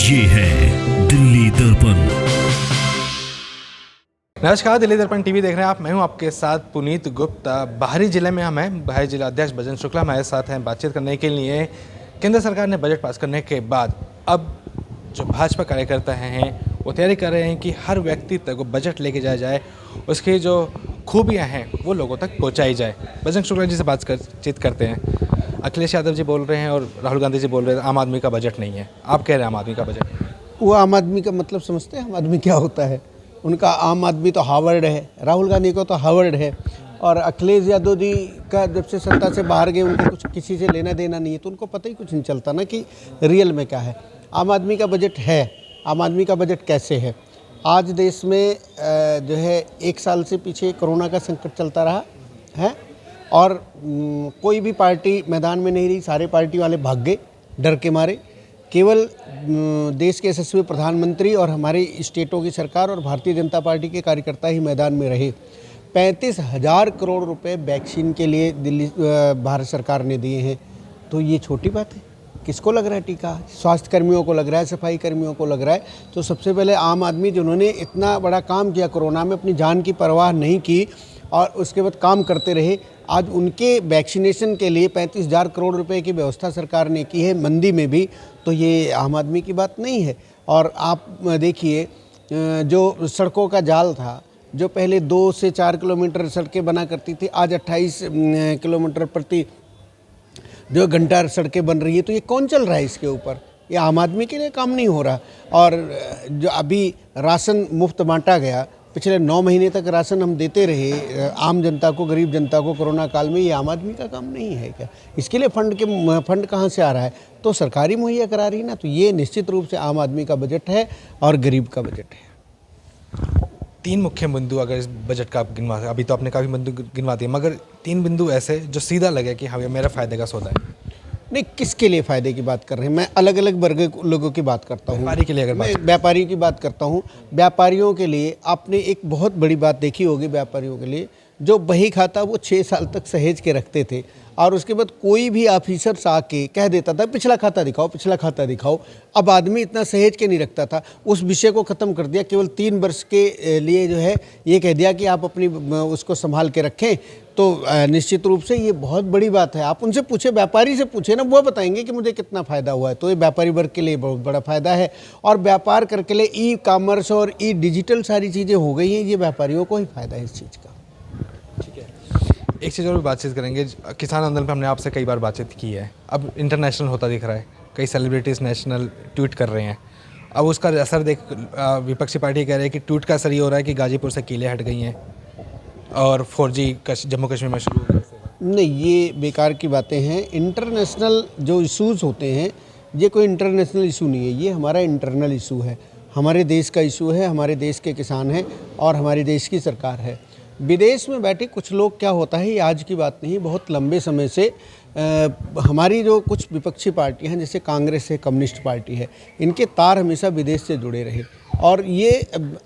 ये है दिल्ली दर्पण। नमस्कार, दिल्ली दर्पण टीवी देख रहे हैं आप। मैं हूं आपके साथ पुनीत गुप्ता। बाहरी जिले में हम हैं। बाहरी जिला अध्यक्ष भजन शुक्ला हमारे साथ हैं बातचीत करने के लिए। केंद्र सरकार ने बजट पास करने के बाद अब जो भाजपा कार्यकर्ता हैं वो तैयारी कर रहे हैं कि हर व्यक्ति तक वो बजट लेके जाया जाए, उसकी जो खूबियाँ हैं वो लोगों तक पहुँचाई जाए। भजन शुक्ला जी से बातचीत करते हैं। अखिलेश यादव जी बोल रहे हैं और राहुल गांधी जी बोल रहे हैं आम आदमी का बजट नहीं है। आप कह रहे हैं आम आदमी का बजट। वो आम आदमी का मतलब समझते हैं? आम आदमी क्या होता है? उनका आम आदमी तो हार्वर्ड है, राहुल गांधी को तो हार्वर्ड है। और अखिलेश यादव जी का जब से सत्ता से बाहर गए उनको कुछ किसी से लेना देना नहीं है, तो उनको पता ही कुछ नहीं चलता ना कि रियल में क्या है। आम आदमी का बजट है। आम आदमी का बजट कैसे है? आज देश में जो है 1 साल से पीछे कोरोना का संकट चलता रहा है और कोई भी पार्टी मैदान में नहीं रही। सारे पार्टी वाले भाग गए डर के मारे। केवल देश के यशस्वी प्रधानमंत्री और हमारी स्टेटों की सरकार और भारतीय जनता पार्टी के कार्यकर्ता ही मैदान में रहे। 35,000 करोड़ रुपए वैक्सीन के लिए दिल्ली भारत सरकार ने दिए हैं। तो ये छोटी बात है? किसको लग रहा है टीका? स्वास्थ्य कर्मियों को लग रहा है, सफाई कर्मियों को लग रहा है। तो सबसे पहले आम आदमी जिन्होंने इतना बड़ा काम किया कोरोना में, अपनी जान की परवाह नहीं की और उसके बाद काम करते रहे, आज उनके वैक्सीनेशन के लिए 35,000 करोड़ रुपए की व्यवस्था सरकार ने की है मंदी में भी। तो ये आम आदमी की बात नहीं है। और आप देखिए, जो सड़कों का जाल था, जो पहले 2 से 4 किलोमीटर सड़कें बना करती थी, आज 28 किलोमीटर प्रति जो घंटा सड़कें बन रही है। तो ये कौन चल रहा है इसके ऊपर? ये आम आदमी के लिए काम नहीं हो रहा। और जो अभी राशन मुफ्त बांटा गया, पिछले 9 महीने तक राशन हम देते रहे आम जनता को, गरीब जनता को कोरोना काल में, ये आम आदमी का काम नहीं है क्या? इसके लिए फंड कहाँ से आ रहा है? तो सरकारी मुहैया करा रही है ना। तो ये निश्चित रूप से आम आदमी का बजट है और गरीब का बजट है। 3 मुख्य बिंदु अगर इस बजट का आप गिनवा, अभी तो आपने काफ़ी बिंदु गिनवा दिए, मगर 3 बिंदु ऐसे जो सीधा लगे कि हाँ ये मेरा फ़ायदे का सौदा है। नहीं, किसके लिए फ़ायदे की बात कर रहे हैं? मैं अलग अलग वर्ग लोगों की बात करता हूँ। व्यापारी के लिए अगर मैं व्यापारियों की बात करता हूँ। व्यापारियों के लिए आपने एक बहुत बड़ी बात देखी होगी। व्यापारियों के लिए जो बही खाता वो 6 साल तक सहेज के रखते थे और उसके बाद कोई भी ऑफिसर आके कह देता था पिछला खाता दिखाओ, पिछला खाता दिखाओ। अब आदमी इतना सहेज के नहीं रखता था। उस विषय को ख़त्म कर दिया। केवल 3 वर्ष के लिए जो है ये कह दिया कि आप अपनी उसको संभाल के रखें। तो निश्चित रूप से ये बहुत बड़ी बात है। आप उनसे पूछे, व्यापारी से पूछे ना, वो बताएंगे कि मुझे कितना फ़ायदा हुआ है। तो ये व्यापारी वर्ग के लिए बहुत बड़ा फ़ायदा है। और व्यापार करके लिए ई कॉमर्स और ई डिजिटल सारी चीज़ें हो गई हैं। ये व्यापारियों को ही फ़ायदा है इस चीज़ का। ठीक है, एक चीज़ और भी बातचीत करेंगे। किसान आंदोलन पर हमने आपसे कई बार बातचीत की है। अब इंटरनेशनल होता दिख रहा है, कई सेलिब्रिटीज़ नेशनल ट्वीट कर रहे हैं। अब उसका असर देख विपक्षी पार्टी कह रहे हैं कि ट्वीट का असर ये हो रहा है कि गाजीपुर से कीलें हट गई हैं और 4G जम्मू कश्मीर में शुरू हो गया। नहीं, ये बेकार की बातें हैं। इंटरनेशनल जो इशूज़ होते हैं, ये कोई इंटरनेशनल इशू नहीं है, ये हमारा इंटरनल इशू है। हमारे देश का इशू है, हमारे देश के किसान हैं और हमारे देश की सरकार है। विदेश में बैठे कुछ लोग, क्या होता है, ये आज की बात नहीं, बहुत लंबे समय से हमारी जो कुछ विपक्षी पार्टियां हैं, जैसे कांग्रेस है, कम्युनिस्ट पार्टी है, इनके तार हमेशा विदेश से जुड़े रहे। और ये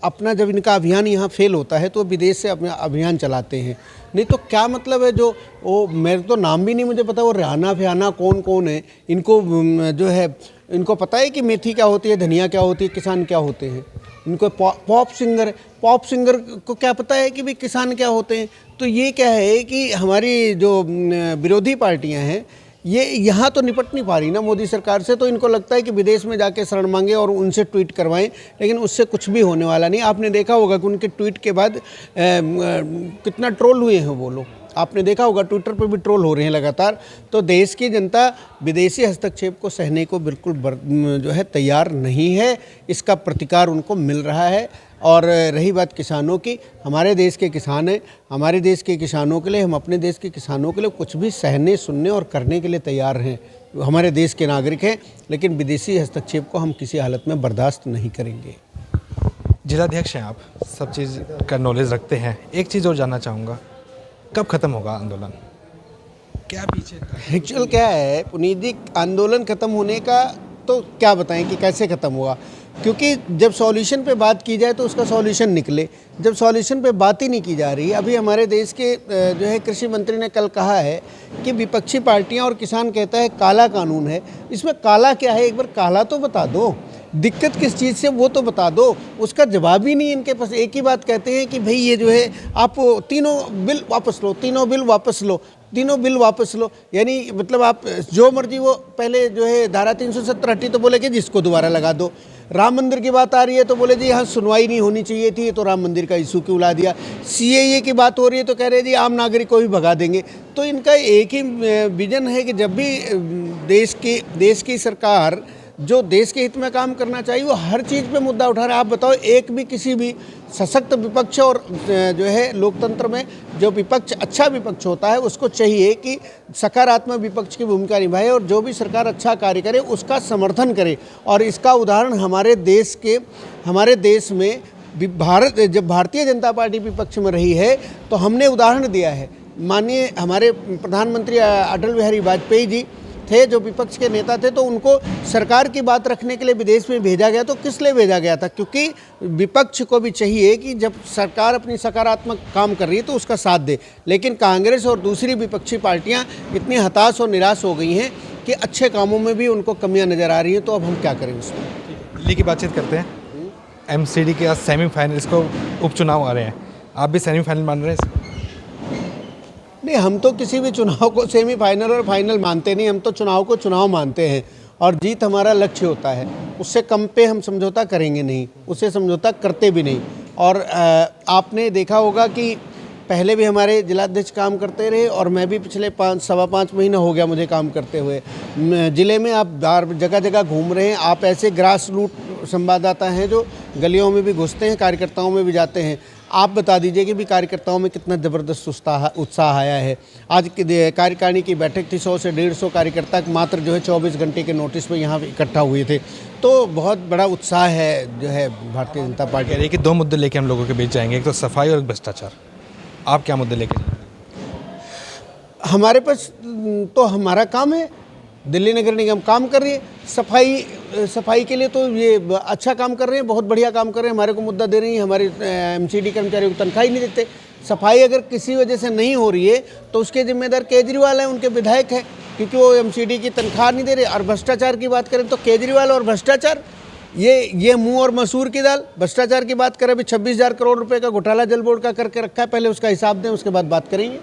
अपना जब इनका अभियान यहाँ फेल होता है तो विदेश से अपना अभियान चलाते हैं। नहीं तो क्या मतलब है? जो वो, मेरे तो नाम भी नहीं मुझे पता, वो रिहाना फिहाना कौन कौन है, इनको जो है इनको पता है कि मेथी क्या होती है, धनिया क्या होती है, किसान क्या होते हैं? इनको पॉप सिंगर को क्या पता है कि भाई किसान क्या होते हैं? तो ये क्या है कि हमारी जो विरोधी पार्टियां हैं, ये यहाँ तो निपट नहीं पा रही ना मोदी सरकार से। तो इनको लगता है कि विदेश में जाके शरण मांगे और उनसे ट्वीट करवाएं, लेकिन उससे कुछ भी होने वाला नहीं। आपने देखा होगा कि उनके ट्वीट के बाद कितना ट्रोल हुए हैं वो लोग। आपने देखा होगा ट्विटर पर भी ट्रोल हो रहे हैं लगातार। तो देश की जनता विदेशी हस्तक्षेप को सहने को बिल्कुल जो है तैयार नहीं है। इसका प्रतिकार उनको मिल रहा है। और रही बात किसानों की, हमारे देश के किसान हैं, हमारे देश के किसानों के लिए, हम अपने देश के किसानों के लिए कुछ भी सहने, सुनने और करने के लिए तैयार हैं। हमारे देश के नागरिक हैं, लेकिन विदेशी हस्तक्षेप को हम किसी हालत में बर्दाश्त नहीं करेंगे। जिलाध्यक्ष हैं आप, सब चीज़ का नॉलेज रखते हैं। एक चीज़ और जानना चाहूँगा, कब ख़त्म होगा आंदोलन? क्या पीछे एक्चुअल क्या है पुनीत जी, आंदोलन ख़त्म होने का तो क्या बताएं कि कैसे ख़त्म हुआ। क्योंकि जब सॉल्यूशन पे बात की जाए तो उसका सॉल्यूशन निकले। जब सॉल्यूशन पे बात ही नहीं की जा रही। अभी हमारे देश के जो है कृषि मंत्री ने कल कहा है कि विपक्षी पार्टियां और किसान कहता है काला कानून है। इसमें काला क्या है, एक बार काला तो बता दो। दिक्कत किस चीज़ से वो तो बता दो, उसका जवाब ही नहीं इनके पास। एक ही बात कहते हैं कि भाई ये जो है आप तीनों बिल वापस लो, तीनों बिल वापस लो, तीनों बिल वापस लो, यानी मतलब आप जो मर्जी वो पहले जो है धारा 370 हटी तो बोले कि जिसको दोबारा लगा दो। राम मंदिर की बात आ रही है तो बोले जी यहाँ सुनवाई नहीं होनी चाहिए थी, तो राम मंदिर का इशू क्यों ला दिया। सीएए की बात हो रही है तो कह रहे जी आम नागरिक को भी भगा देंगे। तो इनका एक ही विजन है कि जब भी देश की सरकार जो देश के हित में काम करना चाहिए वो हर चीज़ पे मुद्दा उठा रहा है। आप बताओ, एक भी किसी भी सशक्त विपक्ष और जो है लोकतंत्र में जो विपक्ष अच्छा विपक्ष होता है उसको चाहिए कि सकारात्मक विपक्ष की भूमिका निभाए और जो भी सरकार अच्छा कार्य करे उसका समर्थन करे। और इसका उदाहरण हमारे देश में जब भारतीय जनता पार्टी विपक्ष में रही है तो हमने उदाहरण दिया है। माननीय हमारे प्रधानमंत्री अटल बिहारी वाजपेयी जी थे जो विपक्ष के नेता थे, तो उनको सरकार की बात रखने के लिए विदेश में भेजा गया। तो किस लिए भेजा गया था? क्योंकि विपक्ष को भी चाहिए कि जब सरकार अपनी सकारात्मक काम कर रही है तो उसका साथ दे। लेकिन कांग्रेस और दूसरी विपक्षी पार्टियां इतनी हताश और निराश हो गई हैं कि अच्छे कामों में भी उनको कमियां नज़र आ रही हैं। तो अब हम क्या करें उसमें? दिल्ली की बातचीत करते हैं। एमसीडी के सेमीफाइनल, इसको उपचुनाव आ रहे हैं, आप भी सेमीफाइनल मान रहे हैं इसको? नहीं, हम तो किसी भी चुनाव को सेमीफाइनल और फाइनल मानते नहीं। हम तो चुनाव को चुनाव मानते हैं और जीत हमारा लक्ष्य होता है। उससे कम पे हम समझौता करेंगे नहीं, उससे समझौता करते भी नहीं। और आपने देखा होगा कि पहले भी हमारे जिलाध्यक्ष काम करते रहे और मैं भी पिछले 5-5.25 महीना हो गया मुझे काम करते हुए। ज़िले में आप जगह जगह घूम रहे हैं, आप ऐसे ग्रास रूट संवाददाता हैं जो गलियों में भी घुसते हैं, कार्यकर्ताओं में भी जाते हैं। आप बता दीजिए कि भी कार्यकर्ताओं में कितना ज़बरदस्त उत्साह आया है। आज की कार्यकारिणी की बैठक थी, 100 से 150 कार्यकर्ता मात्र जो है 24 घंटे के नोटिस पे यहाँ इकट्ठा हुए थे। तो बहुत बड़ा उत्साह है जो है भारतीय जनता पार्टी। कह रही है कि 2 मुद्दे लेके हम लोगों के बीच जाएंगे, एक तो सफाई और भ्रष्टाचार। आप क्या मुद्दे लेके जाएंगे? हमारे पास तो हमारा काम है, दिल्ली नगर निगम काम कर रही है। सफाई के लिए तो ये अच्छा काम कर रहे हैं, बहुत बढ़िया काम कर रहे हैं। हमारे को मुद्दा दे रही हैं, हमारे एमसीडी कर्मचारियों को तनख्वाह ही नहीं देते। सफाई अगर किसी वजह से नहीं हो रही है तो उसके जिम्मेदार केजरीवाल हैं, उनके विधायक हैं, क्योंकि वो एमसीडी की तनख्वाह नहीं दे रहे। और भ्रष्टाचार की बात करें तो केजरीवाल और भ्रष्टाचार, ये मुंह और मसूर की दाल। भ्रष्टाचार की बात करें, अभी 26,000 करोड़ रुपए का घोटाला जल बोर्ड का करके रखा है, पहले उसका हिसाब दें, उसके बाद बात करेंगे।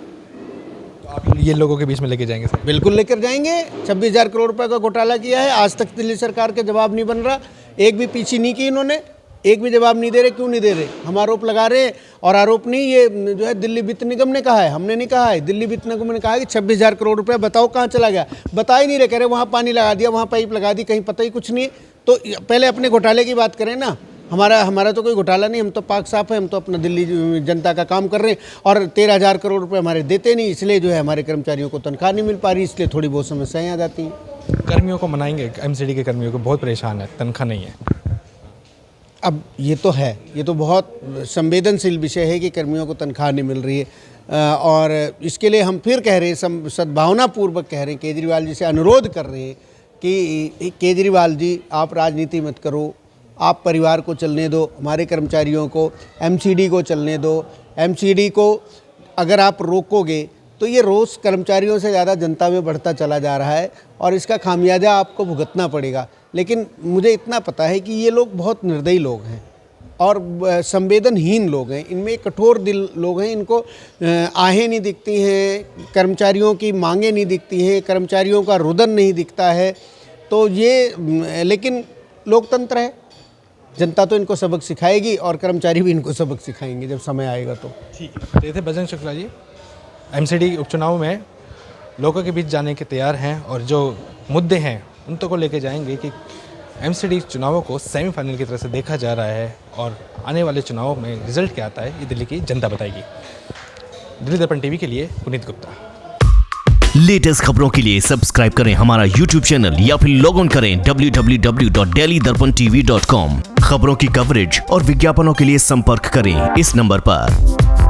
आप ये लोगों के बीच में लेके जाएंगे सर? बिल्कुल लेकर जाएंगे। 26,000 करोड़ रुपए का घोटाला किया है, आज तक दिल्ली सरकार के जवाब नहीं बन रहा। एक भी पीछी नहीं की इन्होंने, एक भी जवाब नहीं दे रहे। क्यों नहीं दे रहे? हम आरोप लगा रहे हैं, और आरोप नहीं, ये जो है दिल्ली वित्त निगम ने कहा है, हमने नहीं कहा है। दिल्ली वित्त निगम ने कहा है कि 26,000 करोड़ रुपये बताओ कहाँ चला गया। बता ही नहीं रहे, कह रहे वहाँ पानी लगा दिया, वहाँ पाइप लगा दी, कहीं पता ही कुछ नहीं है। तो पहले अपने घोटाले की बात करें ना। हमारा तो कोई घोटाला नहीं, हम तो पाक साफ है, हम तो अपना दिल्ली जनता का काम कर रहे हैं। और 13,000 करोड़ रुपए हमारे देते नहीं, इसलिए जो है हमारे कर्मचारियों को तनख्वाह नहीं मिल पा रही, इसलिए थोड़ी बहुत समस्याएं आ जाती हैं। कर्मियों को मनाएंगे, एमसीडी के कर्मियों को बहुत परेशान है, तनख्वाह नहीं है। अब ये तो है, ये तो बहुत संवेदनशील विषय है कि कर्मियों को तनख्वाह नहीं मिल रही है। और इसके लिए हम फिर कह रहे हैं, सद्भावनापूर्वक कह रहे हैं, केजरीवाल जी से अनुरोध कर रहे हैं कि केजरीवाल जी आप राजनीति मत करो, आप परिवार को चलने दो, हमारे कर्मचारियों को, एमसीडी को चलने दो। एमसीडी को अगर आप रोकोगे तो ये रोज़ कर्मचारियों से ज़्यादा जनता में बढ़ता चला जा रहा है और इसका खामियाजा आपको भुगतना पड़ेगा। लेकिन मुझे इतना पता है कि ये लोग बहुत निर्दयी लोग हैं और संवेदनहीन लोग हैं, इनमें कठोर दिल लोग हैं। इनको आहें नहीं दिखती हैं, कर्मचारियों की मांगें नहीं दिखती हैं, कर्मचारियों का रुदन नहीं दिखता है। तो ये लेकिन लोकतंत्र है, जनता तो इनको सबक सिखाएगी और कर्मचारी भी इनको सबक सिखाएंगे जब समय आएगा। तो ठीक है। ये थे बजरंग शुक्ला जी, एमसीडी उपचुनाव में लोगों के बीच जाने के तैयार हैं और जो मुद्दे हैं उन तक को लेके जाएंगे कि एमसीडी चुनावों को सेमीफाइनल की तरह से देखा जा रहा है और आने वाले चुनावों में रिजल्ट क्या आता है ये दिल्ली की जनता बताएगी। दिल्ली दर्पण टीवी के लिए पुनीत गुप्ता। लेटेस्ट खबरों के लिए सब्सक्राइब करें हमारा YouTube चैनल या फिर लॉग ऑन करें www.delhidarpantv.com। खबरों की कवरेज और विज्ञापनों के लिए संपर्क करें इस नंबर पर।